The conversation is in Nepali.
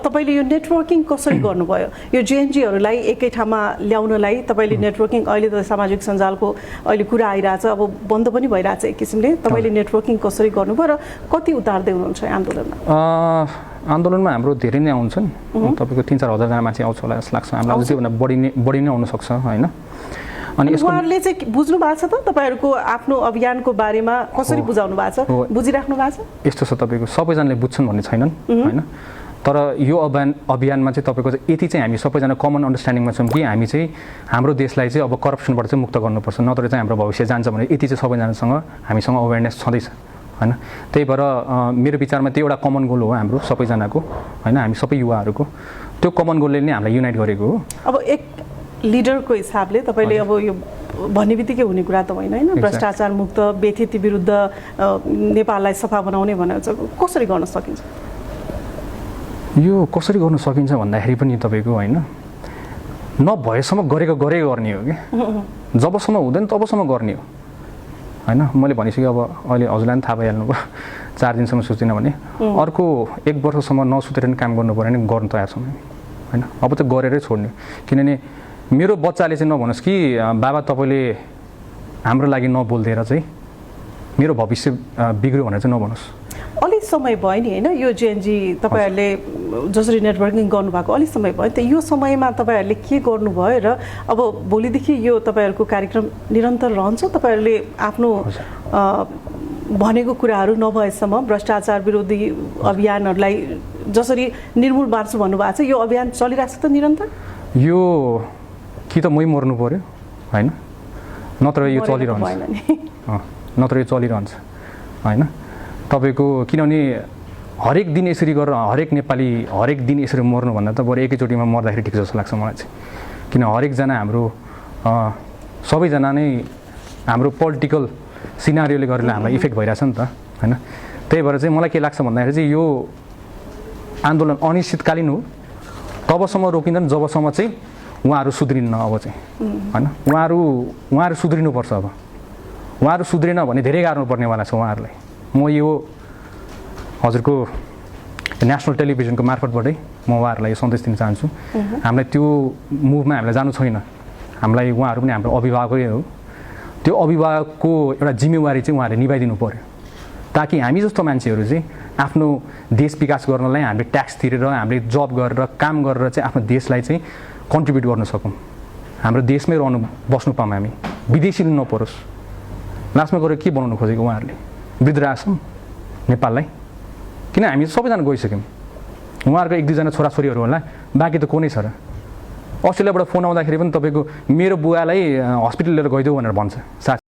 तपाईले यो नेटवर्किङ कसरी गर्नुभयो यो जेएनजीहरूलाई एकै ठाउँमा ल्याउनलाई तपाईले नेटवर्किङ अहिले त सामाजिक सञ्जालको अहिले कुरा आइरहेछ अब बन्द पनि भइरहेछ एक किसिमले तपाईले नेटवर्किङ कसरी गर्नुभयो र कति उतार्दै हुनुहुन्छ आन्दोलनमा आन्दोलनमा हाम्रो धेरै नै आउँछन् तपाईको 3-4 हजार जना मान्छे आउँछ होला जस्तो लाग्छ हामीलाई अझै भन्दा बढी नै आउन सक्छ हैन अनि उहाँहरूले चाहिँ बुझ्नु भएको छ त तपाईहरुको आफ्नो अभियानको बारेमा कसरी बुझाउनु भएको छ बुझिराख्नु भएको छ यस्तो छ तपाईको सबैजनाले बुझ्छन् भन्ने छैनन् हैन तर यो अभियानमा चाहिँ तपाईको यति चाहिँ हामी सबैजना कमन अन्डरस्ट्यान्डिङमा छौं कि हामी चाहिँ हाम्रो देशलाई चाहिँ अब करप्सनबाट चाहिँ मुक्त गर्नुपर्छ नत्र चाहिँ हाम्रो भविष्य जान्छ भने यति चाहिँ सबैजनासँग हामीसँग अवेयरनेस छँदैछ हैन त्यही भएर मेरो विचारमा त्यो एउटा कमन गोल हो हाम्रो सबैजनाको हैन हामी सबै युवाहरुको त्यो कमन गोलले नै हामीलाई युनाइट गरेको हो अब एक लिडरको हिसाबले तपाईले अब यो भन्ने बित्तिकै हुने कुरा त होइन हैन भ्रष्टाचार मुक्त बेथिति विरुद्ध नेपाललाई सफा बनाउने भनेर चाहिँ कसरी गर्न सकिन्छ यो कसरी गर्न सकिन्छ भन्दाखेरि पनि तपाईको हैन नभएसम्म गरेको गर्ने हो के जबसम्म हुँदैन तबसम्म गर्ने हो हैन मैले भनिसके अब अहिले हजुरलाई पनि थाहा भइहाल्नु भयो 4 दिनसम्म सुत्दिन भने अर्को 1 वर्षसम्म नसुतेर नि काम गर्नु पर्यो नि गर्न तयार छौं हैन अब त गरेरै छोड्ने किनभने मेरो बच्चाले चाहिँ नभनोस् कि बाबा तपाईले हाम्रो लागि नबोल्दिएर चाहिँ मेरो भविष्य बिग्रियो भनेर चाहिँ नभनोस् अलि समय भयो नि हैन यो जेएनजी तपाईहरुले जसरी नेटवर्किङ गर्नुभएको अलि समय भयो त यो समयमा तपाईहरुले के गर्नुभयो र अब भोलिदेखि यो तपाईहरुको कार्यक्रम निरन्तर रहन्छ तपाईहरुले आफ्नो भनेको कुराहरु नभएसम्म भ्रष्टाचार विरोधी अभियानहरुलाई जसरी निर्मूल पार्छु भन्नुभएको छ यो अभियान चलिरहेछ त निरन्तर यो कि त मै मर्नु पर्यो हैन नत्र यो चलिरहन्छ हैन तपाईको किनभने हरेक दिन यसरी गरेर हरेक नेपाली हरेक दिन यसरी मर्नु भन्दा त बरु एकैचोटीमा मर्दाखेरि ठिक जस्तो लाग्छ मलाई चाहिँ किन हरेक जना हाम्रो सबैजना नै हाम्रो पोलिटिकल सिनारियोले गरेर हामीलाई इफेक्ट भइराछ नि त हैन त्यही भएर चाहिँ मलाई के लाग्छ भन्दाखेरि चाहिँ यो आन्दोलन अनिश्चितकालीन हो तबसम्म रोकिँदैन जबसम्म चाहिँ उहाँहरु सुध्रिन्न अब चाहिँ हैन उहाँहरु सुध्रिनु पर्छ अब उहाँहरु सुध्रिन भने धेरै गाह्रो पर्नेवाला छ उहाँहरुलाई म यो हजुरको नेशनल टेलिभिजनको मार्फतबाटै म उहाँहरुलाई सन्देश दिन चाहन्छु हामीलाई त्यो मुभमा हामीलाई जानु छैन हामीलाई उहाँहरु पनि हाम्रो अभिभावकै हो त्यो अभिभावकको एउटा जिम्मेवारी चाहिँ उहाँहरुले निभाइदिनु पर्यो ताकि हामी जस्तो मान्छेहरु चाहिँ आफ्नो देश विकास गर्नलाई हामीले ट्याक्स तिरेर हामीले जब गरेर काम गरेर चाहिँ आफ्नो देशलाई चाहिँ कन्ट्रिब्युट गर्न सकौं हाम्रो देशमै रहनु बस्नु पाऊँ हामी विदेशी नपरोस् लास्टमा गएर के बनाउन खोजेको उहाँहरुले वृद्धाश्रम नेपाललाई किन हामी सबैजना गइसक्यौं उहाँहरुको 1-2 जना छोराछोरीहरु होला बाँकी त को नै छ र अस्ट्रेलियाबाट फोन आउँदाखेरि पनि तपाईको मेरो बुवालाई हस्पिटल लिएर गइदेऊ भनेर भन्छ